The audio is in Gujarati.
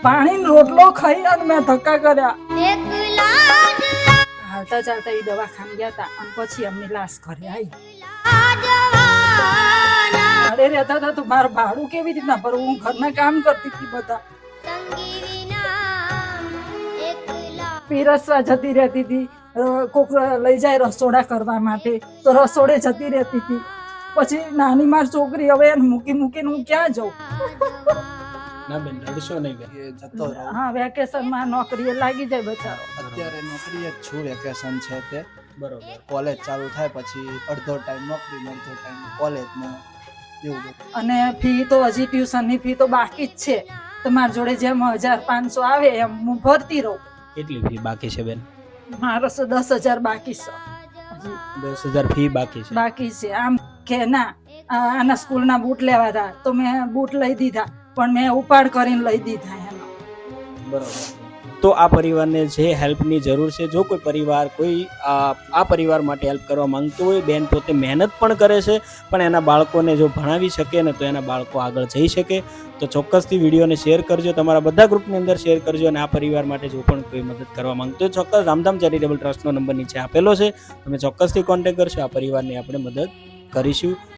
પાણી રોટલો ખાઈ અને મેં ધક્કા કર્યા. હાલતા ચાલતા એ દવાખાને ગયા હતા અને પછી અમની લાશ ઘરે આવી. ઘરે રહેતા હતા તો મારું ભાડું કેવી રીતના ભરવું? હું ઘરના કામ કરતી હતી. બધા પીરસવા જતી રહેતી હતી. કોક લઈ જાય રસોડા કરવા માટે તો રસોડે જતી રહેતી હતી. પછી નાની માર છોકરી હવે એને મૂકી મૂકીને હું ક્યાં જાઉં? ના બેન, રડશો નહીં બેન. એ જતો રહું. હા, વેકેશનમાં નોકરીએ લાગી જાય બચારો. અત્યારે નોકરી જ છું, વેકેશન છે તે. બરોબર. કોલેજ ચાલુ થાય પછી અડધો ટાઈમ નોકરી, અડધો ટાઈમ કોલેજમાં એવું બધું. અને ફી તો હજી ટ્યુશનની ફી તો બાકી જ છે. તમારી જોડે જેમ 1500 આવે એમ હું ભરતી રહું. કેટલી ફી બાકી છે બેન? મારો 10,000 બાકી છે. હજી 10,000 ફી બાકી છે. બાકી છે. આમ કે ના આના સ્કૂલના બૂટ લેવા હતા તો મેં બૂટ લઈ દીધા, પણ મેં ઉપાડ કરીને લઈ દીધા એનો. બરોબર. તો આ પરિવારને જે હેલ્પની જરૂર છે, જો કોઈ પરિવાર કોઈ આ પરિવાર માટે હેલ્પ કરવા માંગતો હોય, બેન પોતે મહેનત પણ કરે છે, પણ એના બાળકોને જો ભણાવી શકે ને તો એના બાળકો આગળ જઈ શકે. તો ચોક્કસથી વિડીયોને શેર કરજો, તમારા બધા ગ્રુપની અંદર શેર કરજો. અને આ પરિવાર માટે જો પણ કોઈ મદદ કરવા માંગતો હોય, ચોક્કસ રામધામ ચેરિટેબલ ટ્રસ્ટનો નંબર નીચે આપેલો છે, તમે ચોક્કસથી કોન્ટેક્ટ કરશો. આ પરિવારની આપણે મદદ કરીશું.